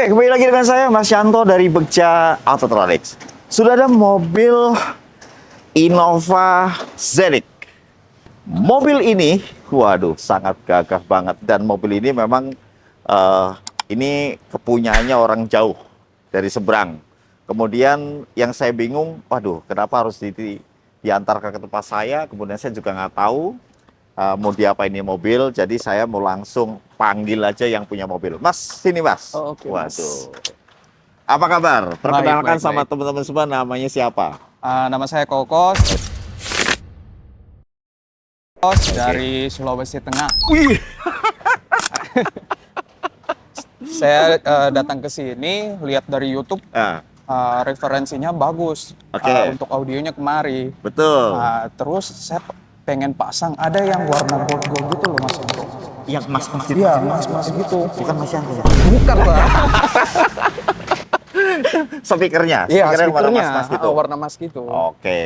Oke, kembali lagi dengan saya Mas Yanto dari Begja Autotronics. Sudah ada mobil Innova Scenic. Mobil ini, waduh, sangat gagah banget. Dan mobil ini memang ini kepunyaannya orang jauh dari seberang. Kemudian yang saya bingung, waduh, kenapa harus diantarkan ke tempat saya? Kemudian saya juga nggak tahu mau diapain ini mobil. Jadi saya mau langsung panggil aja yang punya mobil. Mas, sini Mas. Oh, oke, Mas. Waduh. Apa kabar? Perkenalkan sama baik. teman-teman semua, namanya siapa? Nama saya Kokos dari Sulawesi Tengah. Wih. Saya datang ke sini, lihat dari YouTube, Ah, referensinya bagus. Oke. Untuk audionya kemari. betul. Terus saya pengen pasang, ada yang warna gold-gold gitu loh, Mas. Yang mas-mas itu. Iya, mas-mas gitu. Bukan Mas Yanto ya? Bukan lah. Speakernya? Iya, Speakernya warna speakernya mas-mas gitu? warna mas gitu. Oke,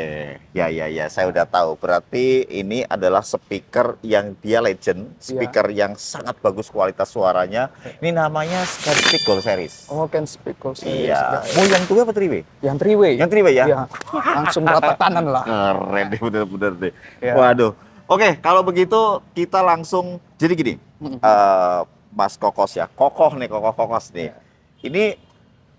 ya, saya udah tahu. Berarti ini adalah speaker yang dia legend, speaker yang sangat bagus kualitas suaranya. Ini namanya Scanspeak Gold Series. Oh, can speak also. Iya. Mau yang 2 apa 3W? Yang three-way. Yang 3W ya? Iya. Langsung rata kanan lah. Keren deh, bener-bener deh. Iya. Waduh. Oke, kalau begitu kita langsung. Jadi gini, Mas Kokos ya, Kokos nih. Ini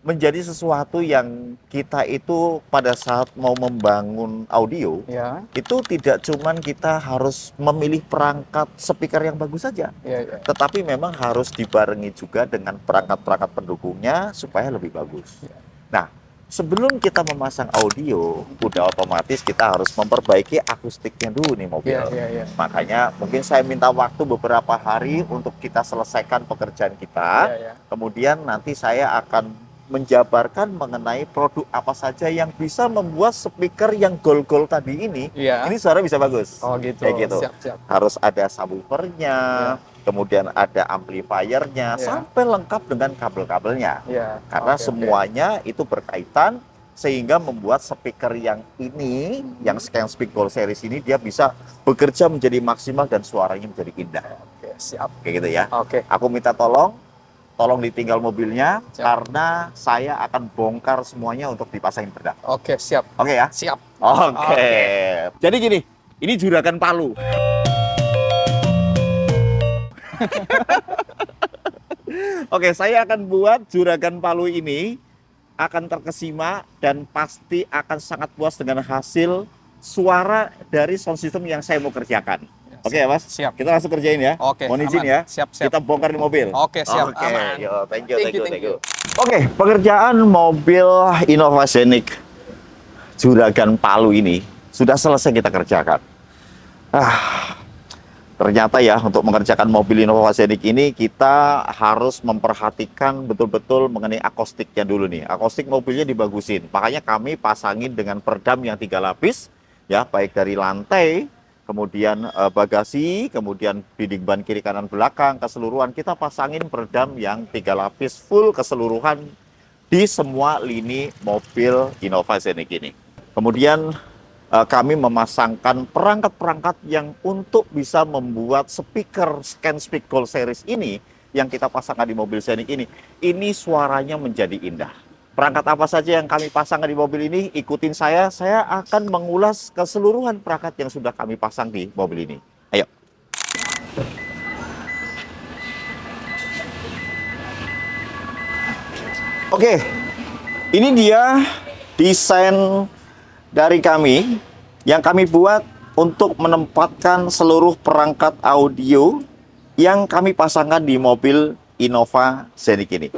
menjadi sesuatu yang kita itu pada saat mau membangun audio, Ya, itu tidak cuman kita harus memilih perangkat speaker yang bagus saja, iya. tetapi memang harus dibarengi juga dengan perangkat-perangkat pendukungnya supaya lebih bagus. Nah, sebelum kita memasang audio, udah otomatis kita harus memperbaiki akustiknya dulu nih mobil. Iya. Makanya mungkin saya minta waktu beberapa hari untuk kita selesaikan pekerjaan kita. Iya. Kemudian nanti saya akan menjabarkan mengenai produk apa saja yang bisa membuat speaker yang gold-gold tadi ini Iya. suara bisa bagus. Oh gitu. Kayak gitu. Siap. Harus ada subwoofernya, kemudian ada amplifiernya, Iya. sampai lengkap dengan kabel-kabelnya. Iya. Karena Oke. semuanya itu berkaitan sehingga membuat speaker yang ini, yang Scanspeak Gold Series ini, dia bisa bekerja menjadi maksimal dan suaranya menjadi indah. Oke, siap. Kayak gitu ya. Oke. Aku minta tolong ditinggal mobilnya. Siap. Karena saya akan bongkar semuanya untuk dipasangin pedal. Oke, siap. Oke ya? Siap. Oke. Jadi gini, ini juragan Palu. Oke, saya akan buat juragan Palu ini akan terkesima dan pasti akan sangat puas dengan hasil suara dari sound system yang saya mau kerjakan. Oke ya Mas? Siap. Kita langsung kerjain ya. Oke, Mohon izin aman. ya. Siap. Kita bongkar di mobil. Oke, siap. Oke, Aman. yo, thank you. Thank you. Oke, pekerjaan mobil Innova Scenic juragan Palu ini sudah selesai kita kerjakan. Ternyata ya, untuk mengerjakan mobil Innova Scenic ini kita harus memperhatikan betul-betul mengenai akustiknya dulu nih. Akustik mobilnya dibagusin. Makanya kami pasangin dengan peredam yang 3 lapis ya, baik dari lantai, kemudian bagasi, kemudian dinding ban kiri kanan belakang, keseluruhan kita pasangin peredam yang 3 lapis full keseluruhan di semua lini mobil Innova Scenic ini. Kemudian kami memasangkan perangkat-perangkat yang untuk bisa membuat speaker Scanspeak Gold Series ini yang kita pasangkan di mobil Scenic ini suaranya menjadi indah. Perangkat apa saja yang kami pasangkan di mobil ini, ikutin saya akan mengulas keseluruhan perangkat yang sudah kami pasang di mobil ini. Ayo. Oke, ini dia desain dari kami yang kami buat untuk menempatkan seluruh perangkat audio yang kami pasangkan di mobil Innova Scenic ini.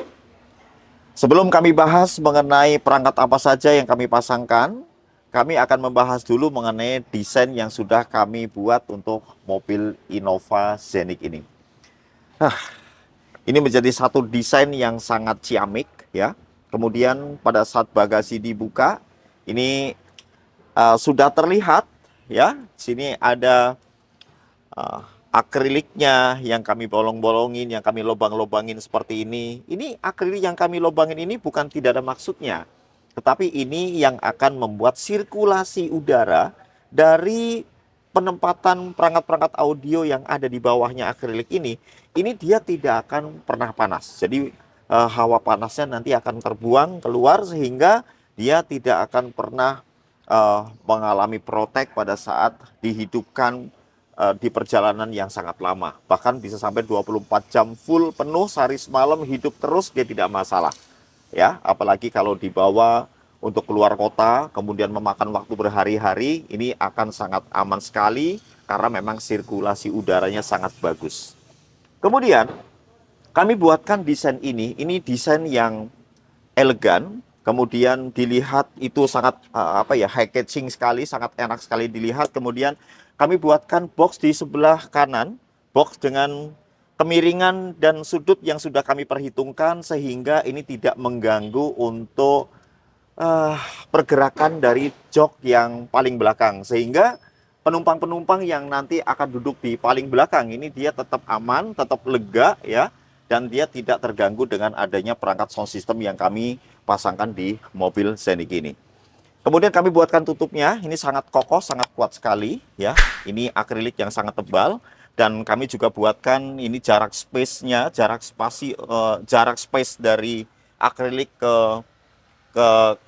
Sebelum kami bahas mengenai perangkat apa saja yang kami pasangkan, kami akan membahas dulu mengenai desain yang sudah kami buat untuk mobil Innova Scenic ini. Ini menjadi satu desain yang sangat ciamik ya. Kemudian pada saat bagasi dibuka, ini sudah terlihat ya. Sini ada akriliknya yang kami bolong-bolongin, yang kami lobang-lobangin seperti ini. Ini akrilik yang kami lobangin ini bukan tidak ada maksudnya, tetapi ini yang akan membuat sirkulasi udara dari penempatan perangkat-perangkat audio yang ada di bawahnya akrilik ini dia tidak akan pernah panas. Jadi hawa panasnya nanti akan terbuang keluar sehingga dia tidak akan pernah mengalami protek pada saat dihidupkan di perjalanan yang sangat lama. Bahkan bisa sampai 24 jam full penuh sehari semalam hidup terus dia tidak masalah. Ya, apalagi kalau dibawa untuk keluar kota, kemudian memakan waktu berhari-hari, ini akan sangat aman sekali karena memang sirkulasi udaranya sangat bagus. Kemudian kami buatkan desain ini desain yang elegan, kemudian dilihat itu sangat high catching sekali, sangat enak sekali dilihat. Kemudian kami buatkan box di sebelah kanan, box dengan kemiringan dan sudut yang sudah kami perhitungkan sehingga ini tidak mengganggu untuk pergerakan dari jok yang paling belakang, sehingga penumpang-penumpang yang nanti akan duduk di paling belakang ini dia tetap aman, tetap lega ya, dan dia tidak terganggu dengan adanya perangkat sound system yang kami pasangkan di mobil Scenic ini. Kemudian kami buatkan tutupnya, ini sangat kokoh, sangat kuat sekali ya. Ini akrilik yang sangat tebal dan kami juga buatkan ini jarak space-nya, jarak space dari akrilik ke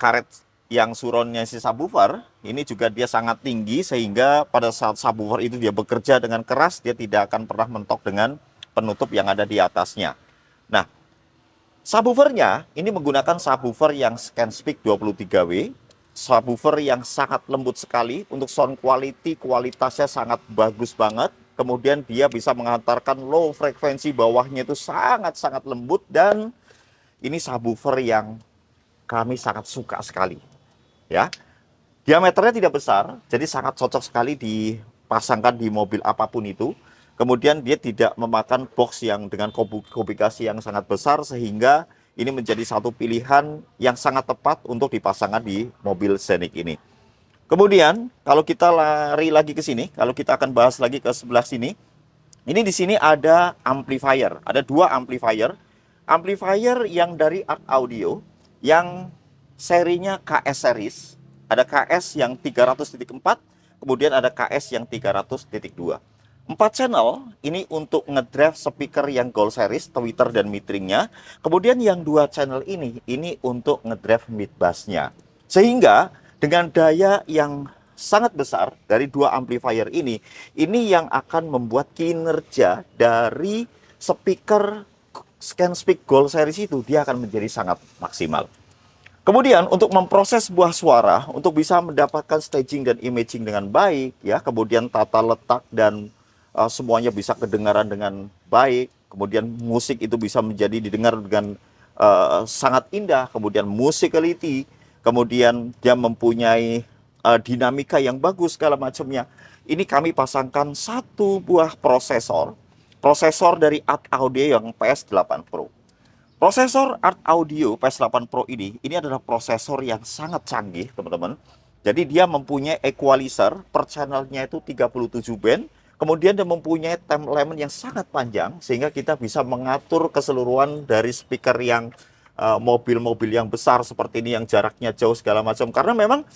karet yang surround-nya si subwoofer, ini juga dia sangat tinggi sehingga pada saat subwoofer itu dia bekerja dengan keras, dia tidak akan pernah mentok dengan penutup yang ada di atasnya. Nah, subwoofernya ini menggunakan subwoofer yang ScanSpeak 23W, subwoofer yang sangat lembut sekali, untuk sound quality, kualitasnya sangat bagus banget. Kemudian dia bisa menghantarkan low frekuensi bawahnya itu sangat-sangat lembut, dan ini subwoofer yang kami sangat suka sekali. Ya, diameternya tidak besar, jadi sangat cocok sekali dipasangkan di mobil apapun itu. Kemudian dia tidak memakan box yang dengan kubikasi yang sangat besar, sehingga ini menjadi satu pilihan yang sangat tepat untuk dipasangkan di mobil Scenic ini. Kemudian kalau kita lari lagi ke sini, kalau kita akan bahas lagi ke sebelah sini, ini di sini ada amplifier, ada dua amplifier. Amplifier yang dari Art Audio, yang serinya KS series, ada KS yang 300.4, kemudian ada KS yang 300.2. 4 channel ini untuk ngedrive speaker yang Gold series, tweeter dan mid-ringnya. Kemudian yang 2 channel ini untuk ngedrive mid bassnya. Sehingga dengan daya yang sangat besar dari dua amplifier ini yang akan membuat kinerja dari speaker ScanSpeak Gold series itu dia akan menjadi sangat maksimal. Kemudian untuk memproses sebuah suara, untuk bisa mendapatkan staging dan imaging dengan baik, ya, kemudian tata letak dan semuanya bisa kedengaran dengan baik, kemudian musik itu bisa menjadi didengar dengan sangat indah, kemudian musicality, kemudian dia mempunyai dinamika yang bagus segala macamnya. Ini kami pasangkan satu buah prosesor dari Art Audio yang PS8 Pro. Prosesor Art Audio PS8 Pro ini adalah prosesor yang sangat canggih, teman-teman. Jadi dia mempunyai equalizer, per channelnya itu 37 band. Kemudian dia mempunyai time element yang sangat panjang, sehingga kita bisa mengatur keseluruhan dari speaker yang mobil-mobil yang besar seperti ini, yang jaraknya jauh segala macam. Karena memang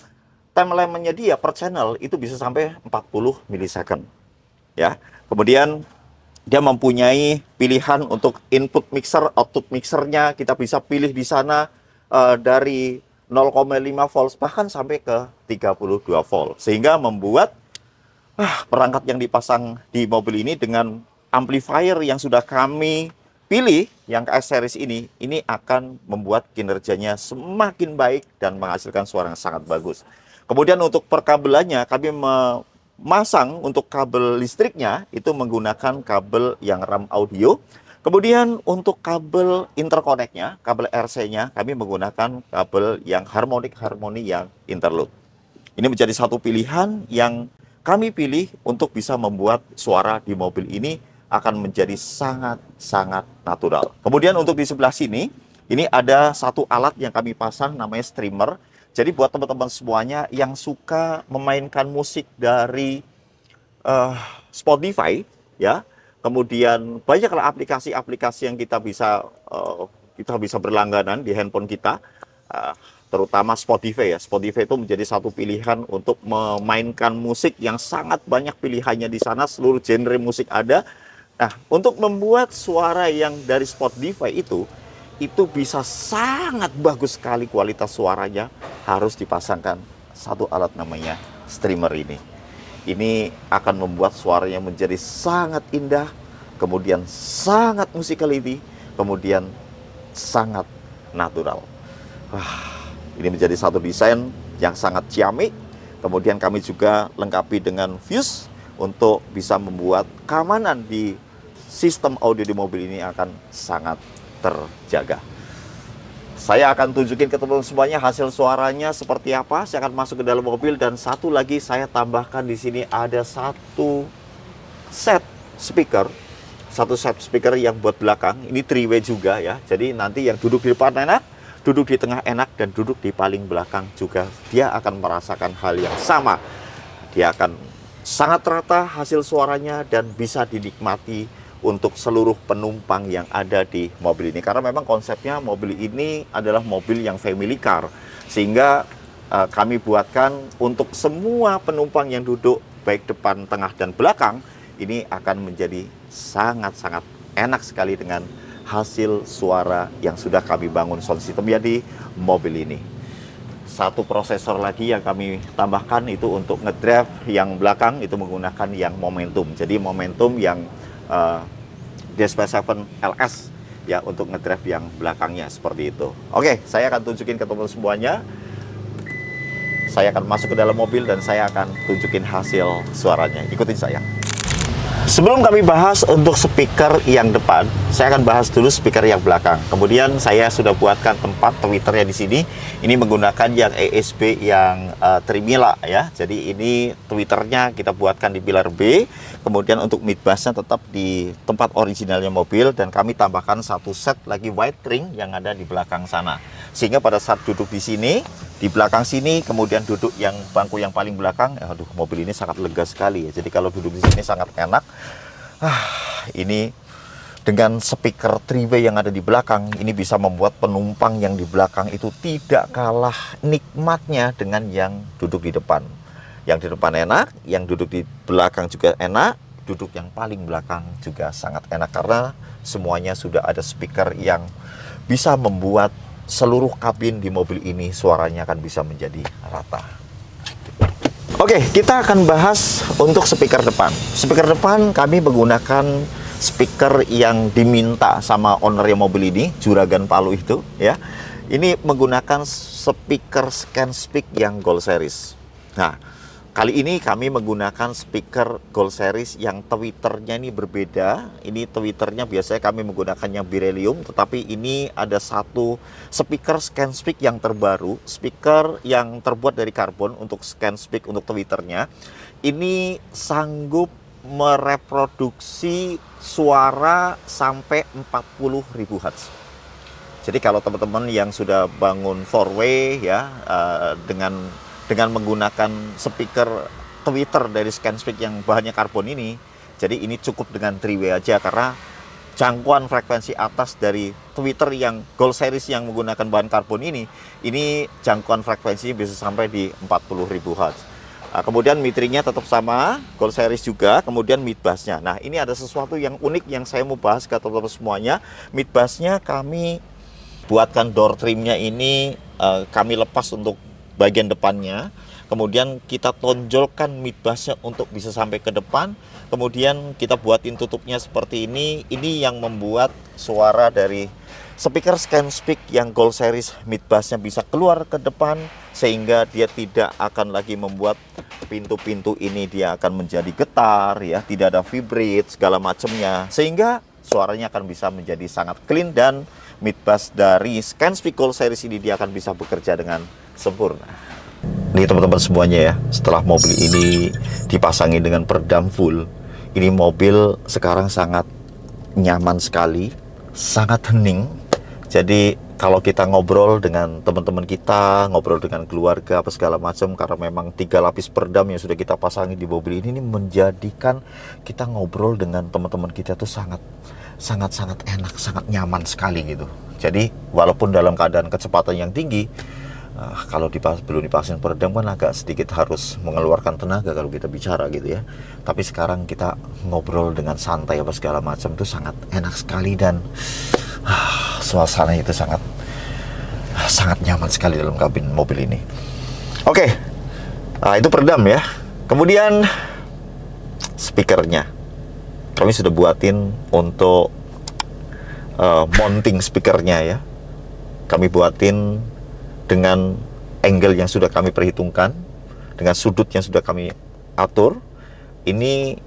time elementnya dia per channel itu bisa sampai 40 milisecond. Ya. Kemudian dia mempunyai pilihan untuk input mixer, output mixernya kita bisa pilih di sana dari 0,5 volts bahkan sampai ke 32 volt, sehingga membuat perangkat yang dipasang di mobil ini dengan amplifier yang sudah kami pilih, yang KS series ini akan membuat kinerjanya semakin baik dan menghasilkan suara yang sangat bagus. Kemudian untuk perkabelannya, kami memasang untuk kabel listriknya itu menggunakan kabel yang RAM audio. Kemudian untuk kabel interconnect-nya, kabel RC-nya, kami menggunakan kabel yang harmoni yang interlude. Ini menjadi satu pilihan yang kami pilih untuk bisa membuat suara di mobil ini akan menjadi sangat-sangat natural. Kemudian untuk di sebelah sini, ini ada satu alat yang kami pasang namanya streamer. Jadi buat teman-teman semuanya yang suka memainkan musik dari Spotify, ya, kemudian banyaklah aplikasi-aplikasi yang kita bisa berlangganan di handphone kita, terutama Spotify ya. Spotify itu menjadi satu pilihan untuk memainkan musik yang sangat banyak pilihannya di sana, seluruh genre musik ada. Nah, untuk membuat suara yang dari Spotify itu bisa sangat bagus sekali kualitas suaranya, harus dipasangkan satu alat namanya streamer ini. Ini akan membuat suaranya menjadi sangat indah, kemudian sangat musicality, kemudian sangat natural. Ini menjadi satu desain yang sangat ciamik. Kemudian kami juga lengkapi dengan fuse untuk bisa membuat keamanan di sistem audio di mobil ini akan sangat terjaga. Saya akan tunjukin ke teman-teman semuanya hasil suaranya seperti apa. Saya akan masuk ke dalam mobil, dan satu lagi saya tambahkan di sini ada satu set speaker yang buat belakang. Ini 3-way juga ya. Jadi nanti yang duduk di depan enak, duduk di tengah enak, dan duduk di paling belakang juga dia akan merasakan hal yang sama. Dia akan sangat rata hasil suaranya dan bisa dinikmati untuk seluruh penumpang yang ada di mobil ini. Karena memang konsepnya mobil ini adalah mobil yang family car, sehingga kami buatkan untuk semua penumpang yang duduk baik depan, tengah, dan belakang. Ini akan menjadi sangat-sangat enak sekali dengan hasil suara yang sudah kami bangun sound systemnya di mobil ini. Satu prosesor lagi yang kami tambahkan itu untuk ngedrive yang belakang, itu menggunakan yang Momentum. Jadi Momentum yang DSP7 LS ya, untuk ngedrive yang belakangnya seperti itu. Oke, saya akan tunjukin ke teman-teman semuanya. Saya akan masuk ke dalam mobil dan saya akan tunjukin hasil suaranya. Ikutin saya. Sebelum kami bahas untuk speaker yang depan, saya akan bahas dulu speaker yang belakang. Kemudian saya sudah buatkan tempat tweeternya di sini. Ini menggunakan yang ESP yang Trimila ya. Jadi ini tweeternya kita buatkan di pilar B. Kemudian untuk mid bassnya tetap di tempat originalnya mobil, dan kami tambahkan satu set lagi white ring yang ada di belakang sana. Sehingga pada saat duduk di sini, di belakang sini, kemudian duduk yang bangku yang paling belakang, aduh, mobil ini sangat lega sekali ya. Jadi kalau duduk di sini sangat enak. Ini dengan speaker 3-way yang ada di belakang, ini bisa membuat penumpang yang di belakang itu tidak kalah nikmatnya dengan yang duduk di depan. Yang di depan enak, yang duduk di belakang juga enak, duduk yang paling belakang juga sangat enak, karena semuanya sudah ada speaker yang bisa membuat seluruh kabin di mobil ini suaranya akan bisa menjadi rata. Oke, kita akan bahas untuk speaker depan. Speaker depan kami menggunakan speaker yang diminta sama owner mobil ini, Juragan Palu itu ya. Ini menggunakan speaker ScanSpeak yang Gold Series. Nah, kali ini kami menggunakan speaker Gold Series yang tweeternya ini berbeda. Ini tweeternya biasanya kami menggunakannya beryllium, tetapi ini ada satu speaker ScanSpeak yang terbaru, speaker yang terbuat dari karbon untuk ScanSpeak untuk tweeternya. Ini sanggup mereproduksi suara sampai 40.000 Hz. Jadi kalau teman-teman yang sudah bangun 4-way ya, dengan menggunakan speaker tweeter dari ScanSpeak yang bahannya karbon ini, jadi ini cukup dengan 3-way aja, karena jangkauan frekuensi atas dari tweeter yang Gold Series yang menggunakan bahan karbon ini jangkauan frekuensinya bisa sampai di 40.000 Hz. Kemudian mid-ringnya tetap sama, Gold Series juga, kemudian mid bassnya. Nah, ini ada sesuatu yang unik yang saya mau bahas ke teman-teman semuanya. Mid bassnya kami buatkan door trimnya ini, kami lepas untuk bagian depannya, kemudian kita tonjolkan mid bassnya untuk bisa sampai ke depan, kemudian kita buatin tutupnya seperti ini yang membuat suara dari speaker ScanSpeak yang Gold Series mid bassnya bisa keluar ke depan, sehingga dia tidak akan lagi membuat pintu-pintu ini dia akan menjadi getar ya, tidak ada vibrate segala macamnya, sehingga suaranya akan bisa menjadi sangat clean, dan mid bass dari ScanSpeak Gold Series ini dia akan bisa bekerja dengan sempurna. Nih teman-teman semuanya ya, setelah mobil ini dipasangi dengan peredam full, ini mobil sekarang sangat nyaman sekali, sangat hening. Jadi kalau kita ngobrol dengan teman-teman kita, ngobrol dengan keluarga apa segala macam, karena memang 3 lapis peredam yang sudah kita pasangi di mobil ini menjadikan kita ngobrol dengan teman-teman kita tuh sangat enak, sangat nyaman sekali gitu. Jadi walaupun dalam keadaan kecepatan yang tinggi, kalau belum dipasang peredam kan agak sedikit harus mengeluarkan tenaga kalau kita bicara gitu ya. Tapi sekarang kita ngobrol dengan santai apa segala macam itu sangat enak sekali, dan suasana itu sangat nyaman sekali dalam kabin mobil ini. Oke, itu peredam ya. Kemudian speakernya, kami sudah buatin untuk mounting speakernya ya. Kami buatin dengan angle yang sudah kami perhitungkan, dengan sudut yang sudah kami atur. Ini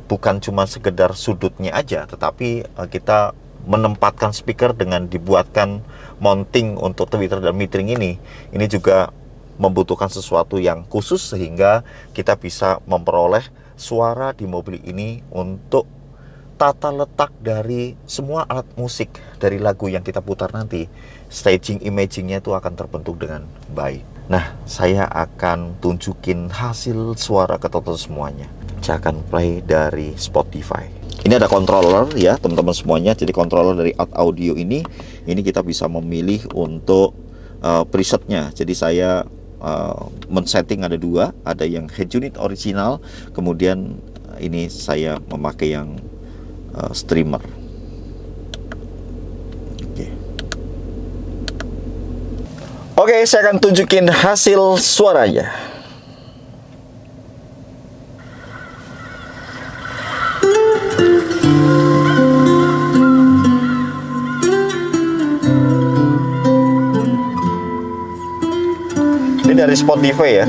bukan cuma sekedar sudutnya aja, tetapi kita menempatkan speaker dengan dibuatkan mounting untuk tweeter dan metering ini juga membutuhkan sesuatu yang khusus sehingga kita bisa memperoleh suara di mobil ini untuk tata letak dari semua alat musik dari lagu yang kita putar nanti. Staging, imagingnya itu akan terbentuk dengan baik. Nah, saya akan tunjukin hasil suara ke total semuanya. Saya akan play dari Spotify. Ini ada controller ya teman-teman semuanya. Jadi controller dari audio ini kita bisa memilih untuk presetnya. Jadi saya men-setting ada dua, ada yang head unit original, kemudian ini saya memakai yang streamer. Oke, saya akan tunjukin hasil suaranya. Ini dari Spotify ya.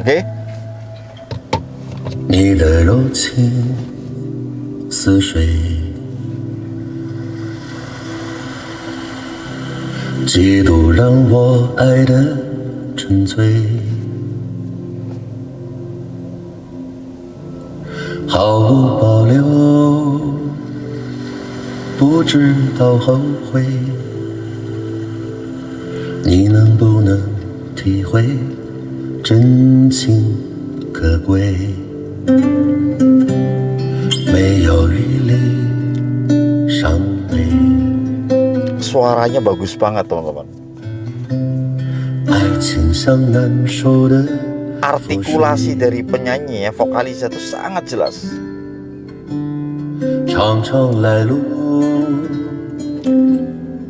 Oke. 你的柔情似水，几度让我爱得沉醉，毫无保留，不知道后悔。你能不能体会真情可贵？没有余力伤悲。 Suaranya bagus banget teman-teman. 爱情像难受的 Artikulasi dari penyanyi ya, vokalisnya itu sangat jelas. 常常来路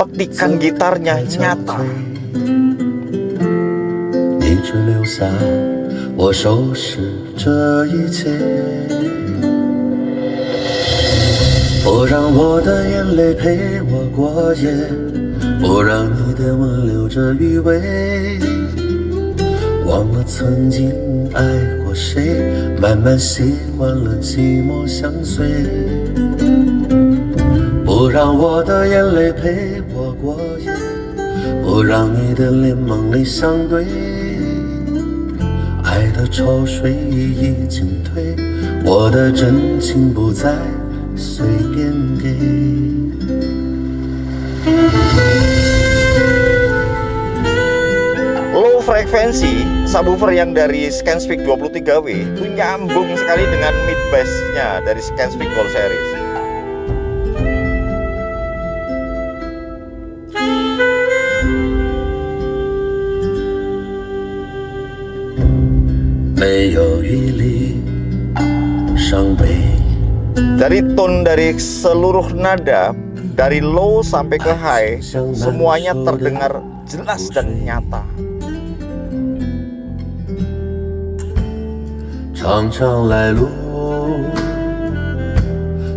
Petikan gitarnya nyata. 你只留下我收拾这一切，不让我的眼泪陪我过夜，不让你的吻留着余味，忘了曾经爱过谁，慢慢习惯了寂寞相随，不让我的眼泪陪我过夜，不让你的脸梦里相对。 爱的潮水已经退，我的真情不再随便给。 Low frekuensi subwoofer yang dari Scanspeak 23W itu nyambung sekali dengan mid bass-nya dari Scanspeak Gold Series. Dari tone, dari seluruh nada, dari low sampai ke high, semuanya terdengar jelas dan nyata. 常常来路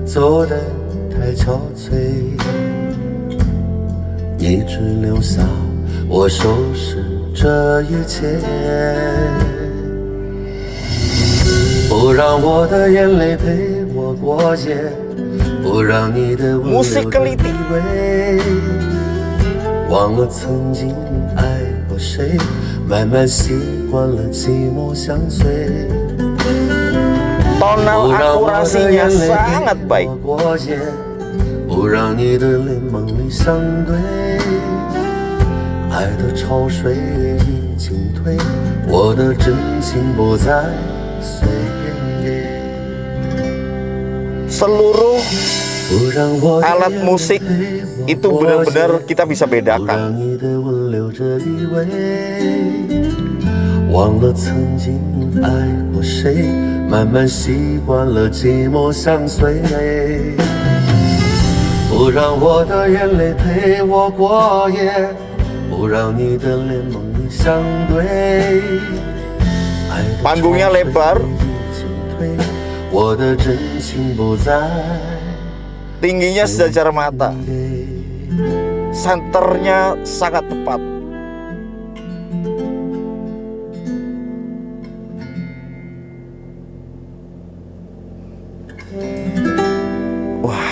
走得太憔悴，你只留下我收拾这一切，不让我的眼泪陪我过夜，不让你的吻留着余味，忘了曾经爱过谁，慢慢习惯了寂寞相随。 Tonal akurasinya sangat baik. 不让你的脸梦里相对，爱的潮水已经退，我的真情不再随便给。 Seluruh alat musik itu benar-benar kita bisa bedakan. 忘了曾经爱过谁，慢慢慢习惯了寂寞相随，不让我的眼泪陪我过夜，不让你的脸梦里相对。 Panggungnya lebar, 我的真情不再 tingginya sejajar mata, senternya sangat tepat. Wah,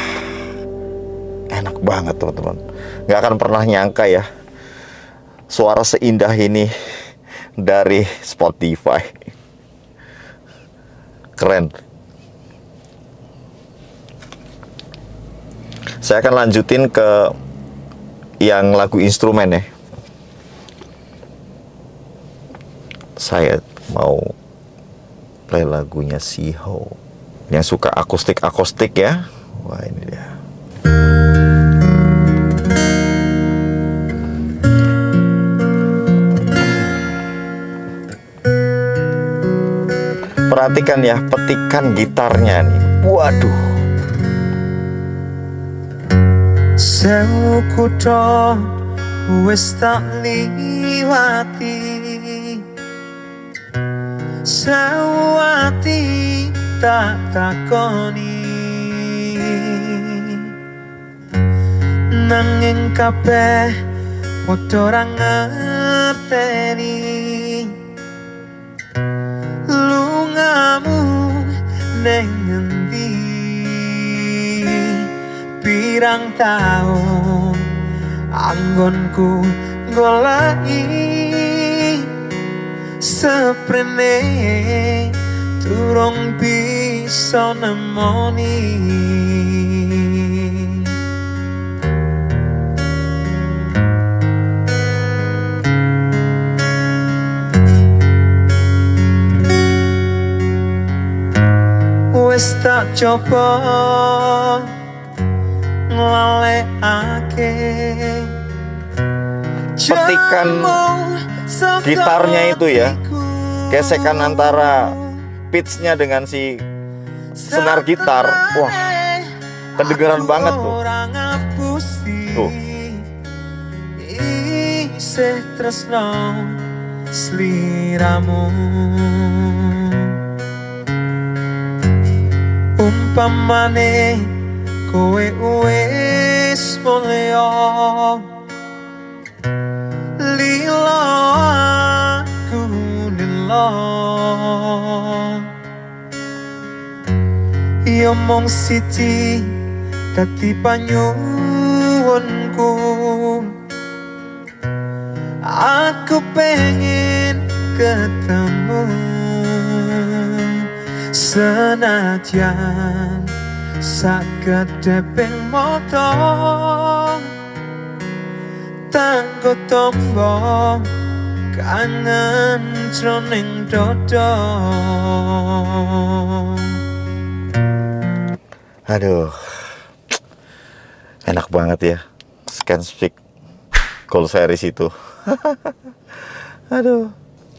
enak banget teman-teman. Nggak akan pernah nyangka ya, suara seindah ini dari Spotify. Keren. Saya akan lanjutin ke yang lagu instrumen ya. Saya mau play lagunya Siho. Yang suka akustik-akustik ya. Wah, ini dia. Perhatikan ya, petikan gitarnya nih. Waduh. Sewu kutha wis tak liwati, sewu ati tak takoni, nanging kabeh padha ora ngerteni lungamu ning ngendi. Pirang taun anggonku goleki seprene durung bisa nemoni. Wis tak coba ngelalekake Petikan gitarnya itu ya, gesekan antara pitch-nya dengan si senar gitar. Wah, kedengeran banget tuh. Tuh. Isih tresno sliramu, umpamane kowe wis mulya lila aku lila, ya mung siji dadi panyuwunku, aku pengen ketemu senajan sakedeping mata tanggo tombo kangen jroning dodo. Aduh, enak banget ya Scan Speak Gold Series itu. Aduh.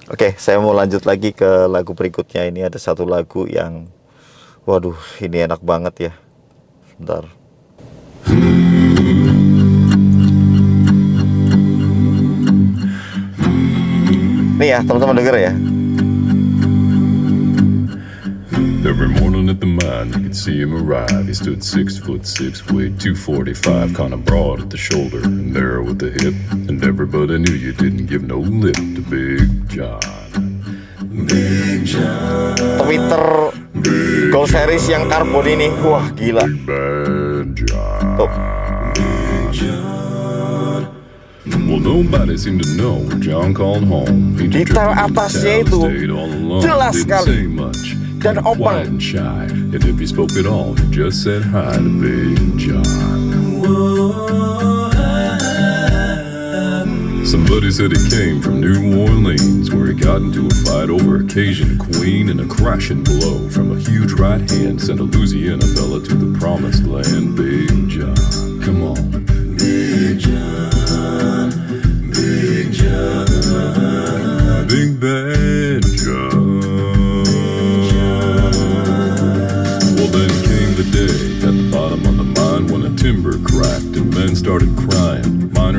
Oke, saya mau lanjut lagi ke lagu berikutnya. Ini ada satu lagu yang, waduh, ini enak banget ya. Bentar. Nih ya, teman-teman denger ya. Every morning at the mine, you could see him arrive. He stood 6'6", weighed 245, kinda broad at the shoulder and narrow at the hip. And everybody knew you didn't give no lip to Big John. Big John. Twitter Gold Series yang karbon ini, wah gila. Big Bad John. Tuh. Big John. Well, nobody seemed to know when John called home. He just Gitar drifted into atasnya town, itu stayed all alone, jelas didn't sekali. say much. Dan Quiet open. and shy, and if he spoke at all, he just said hi to Big John. Somebody said he came from New Orleans, where he got into a fight over a Cajun queen, and a crashing blow from a huge right hand sent a Louisiana fella to the promised land. Big John, come on. Big John, Big John, Big Bad John.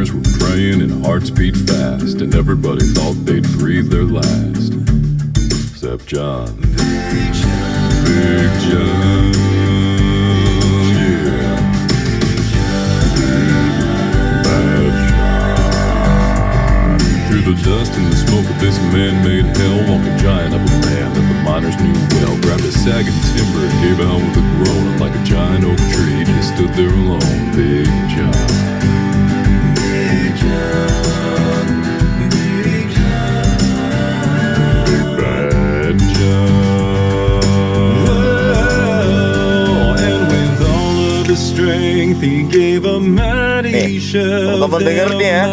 miners were praying and hearts beat fast, and everybody thought they'd breathe their last. Except John. Big John. Yeah. Bad John. Through the dust and the smoke of this man-made hell walked a giant of a man that the miners knew well. Grabbed a sagging timber and gave out with a groan, and like a giant oak tree he just stood there alone. Big John. Big John. Big John. Big Bad John. Oh, and with all of his strength he gave a mighty shove. teman-teman denger nih ya.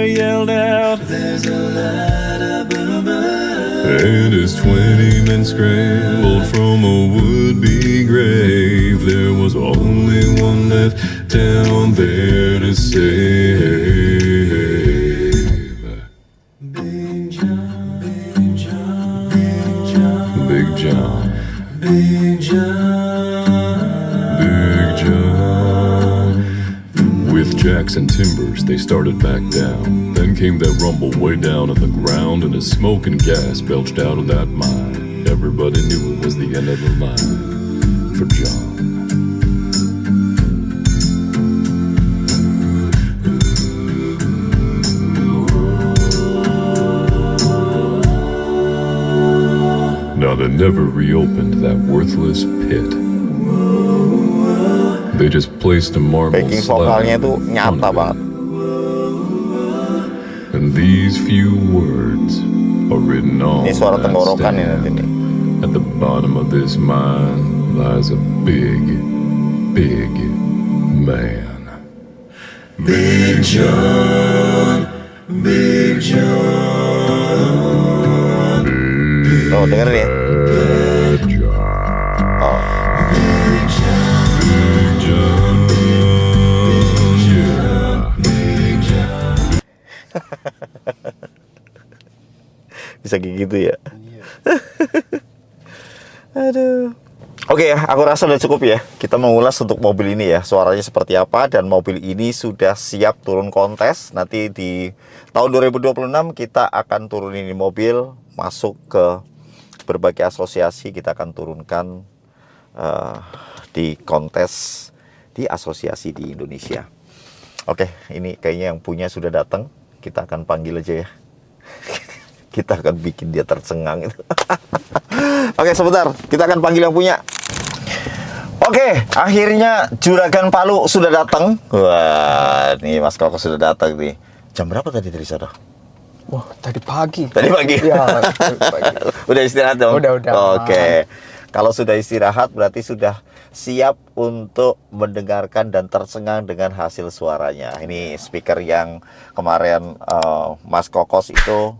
Yelled out, "There's a light above us." And as 20 men scrambled from a would-be grave, there was only one left down there to save. Big John, Big John, Big John, Big John, Big John, Big John. With jacks and timbers, they started back down. Then came that rumble way down in the ground, and as smoke and gas belched out of that mine, everybody knew it was the end of the line for John. Now they never reopened that worthless pit. They just placed a marble Backing slab vokalnya itu in front nyata of it. banget. And these few words are written on Ini suara that tenggorokan ya nanti stand. nih. At the bottom of this mine lies a big, big man. Big John, Big John, Big Oh, dengerin ya. Bad John. Oh. Big John, yeah. Big John. Bisa kayak gitu ya. Aduh. Oke ya, aku rasa udah cukup ya. Kita mengulas untuk mobil ini ya, suaranya seperti apa, dan mobil ini sudah siap turun kontes. Nanti di tahun 2026 kita akan turunin ini mobil, masuk ke berbagai asosiasi, kita akan turunkan di kontes di asosiasi di Indonesia. Oke, ini kayaknya yang punya sudah datang. Kita akan panggil aja ya. Kita akan bikin dia tercengang itu. Oke, sebentar. Kita akan panggil yang punya. Oke, akhirnya Juragan Palu sudah datang. Wah, nih Mas Koko sudah datang nih. Jam berapa tadi dari sana? Wah, tadi pagi. Tadi pagi? Iya, tadi pagi. Udah istirahat dong? Udah. Oke. Kalau sudah istirahat berarti sudah siap untuk mendengarkan dan tercengang dengan hasil suaranya. Ini speaker yang kemarin Mas Kokos itu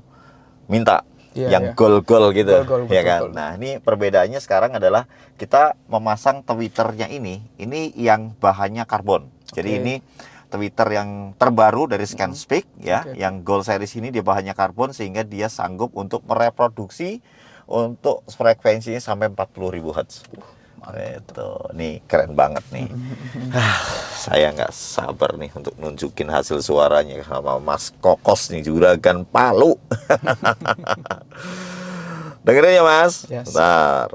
minta. Yang gol-gol gitu, Gol, ya kan? betul. Nah, ini perbedaannya sekarang adalah kita memasang tweeternya ini yang bahannya karbon. Jadi ini tweeter yang terbaru dari ScanSpeak ya, yang Gold Series ini dia bahannya karbon sehingga dia sanggup untuk mereproduksi untuk frekuensinya sampai 40.000 Hz. Itu, nih keren banget nih. Saya nggak sabar nih untuk nunjukin hasil suaranya sama Mas Kokos nih, Juragan Palu. Dengerin ya Mas. Yes. Every Bentar.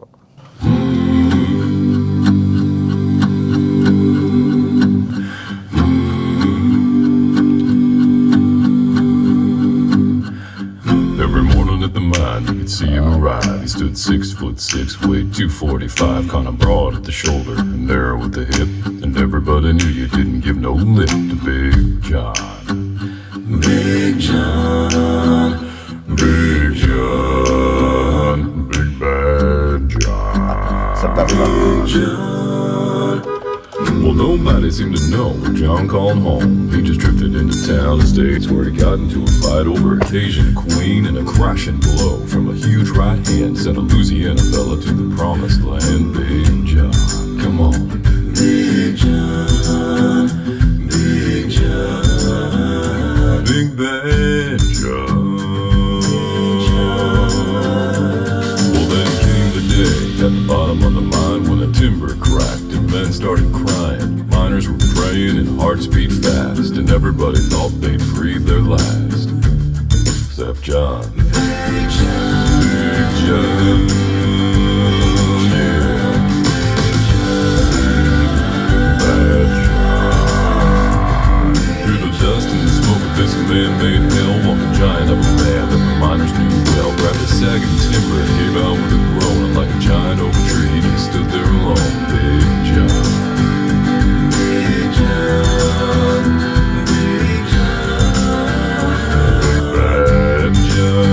morning at the mine, you could see him arrive. He stood 6'6", weighed 245, kinda broad at the shoulder and narrow at the hip. And everybody knew you didn't give no lip to Big John. Big John, Big John, Big Bad John. Sebentar, Big John. Well, nobody seemed to know when John called home. He just drifted into town and states where he got into a fight over a Cajun queen, and a crashing blow from a huge right hand sent a Louisiana fella to the promised land. Big John, come on. Big John, Big John, Big Bad John. Well, then came the day at the bottom of the mine when the timber cracked and men started crying. Miners were praying in and hearts beat fast, and everybody thought they'd breathe their last. Except John. Big John. Yeah. Bad John. Through the dust and the smoke of this man-made hell, walked a giant of a man that the miners knew well. Grabbed a sagging timber and gave out with a groan, and like a giant oak tree, he stood there alone. Big John. Big John. Big John. Bad John.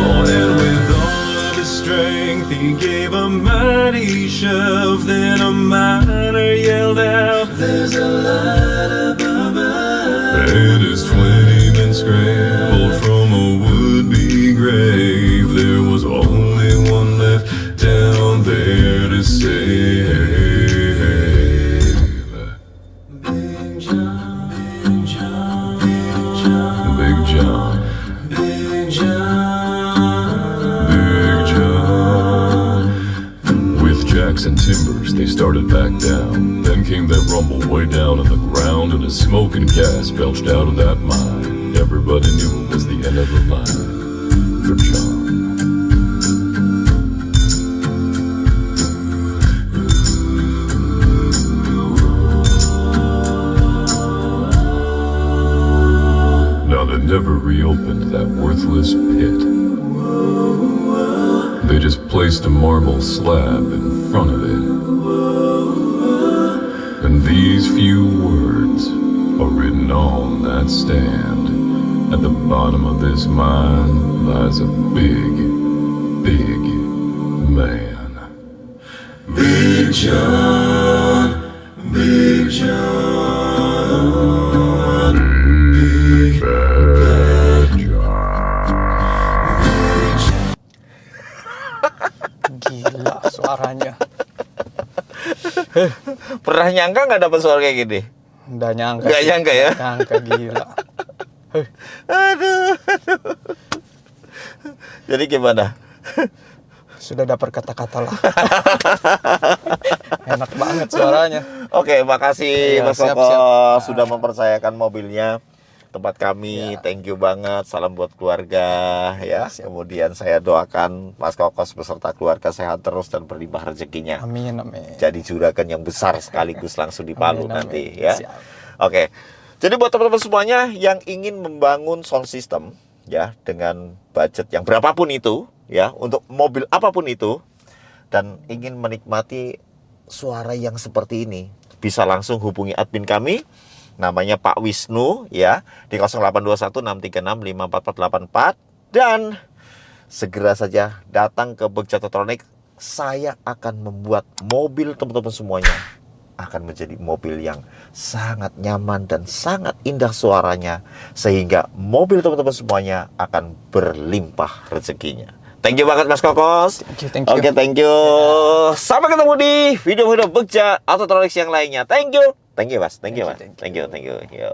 Oh, and with all of his strength, he gave a mighty shove. Then a miner yelled out, "There's a light above us." And his 20 men scrambled from a would-be grave. There was only one left down there to save. Big John, Big John, Big John, Big John, Big John, Big John. With jacks and timbers, they started back down. Then came that rumble way down in the ground, and as smoke and gas belched out of that mine, everybody knew it was the end of the line for John. Now they never reopened that worthless pit. They just placed a marble slab in front of it. And these few words are written on that stand. At the bottom of this mine lies a big, big man. Big John, Big John, Big Bad John. Gila suaranya. Pernah nyangka nggak dapat suara kayak gini? Nggak nyangka. Nggak sih. nyangka ya? Nggak nyangka, gila. Aduh. Jadi gimana? Sudah dapat kata-kata lah. Enak banget suaranya. Oke, makasih Iya, Mas siap, Koko siap. sudah mempercayakan mobilnya tempat kami. Thank you banget. Salam buat keluarga ya. Siap. Kemudian saya doakan Mas Kokos beserta keluarga sehat terus dan berlimpah rezekinya. Amin, amin. Jadi juragan yang besar sekaligus langsung di Palu Amin, nanti amin. ya. Siap. Oke. Jadi buat teman-teman semuanya yang ingin membangun sound system ya dengan budget yang berapapun itu ya, untuk mobil apapun itu, dan ingin menikmati suara yang seperti ini, bisa langsung hubungi admin kami, namanya Pak Wisnu ya, di 082163654484, dan segera saja datang ke Bekjatotronic. Saya akan membuat mobil teman-teman semuanya akan menjadi mobil yang sangat nyaman dan sangat indah suaranya, sehingga mobil teman-teman semuanya akan berlimpah rezekinya. Thank you banget Mas Kokos. Thank you. Oke, thank you. Sampai ketemu di video-video Bekja Autotronics yang lainnya. Thank you. Thank you Mas. Thank you Mas. Thank you. Yo.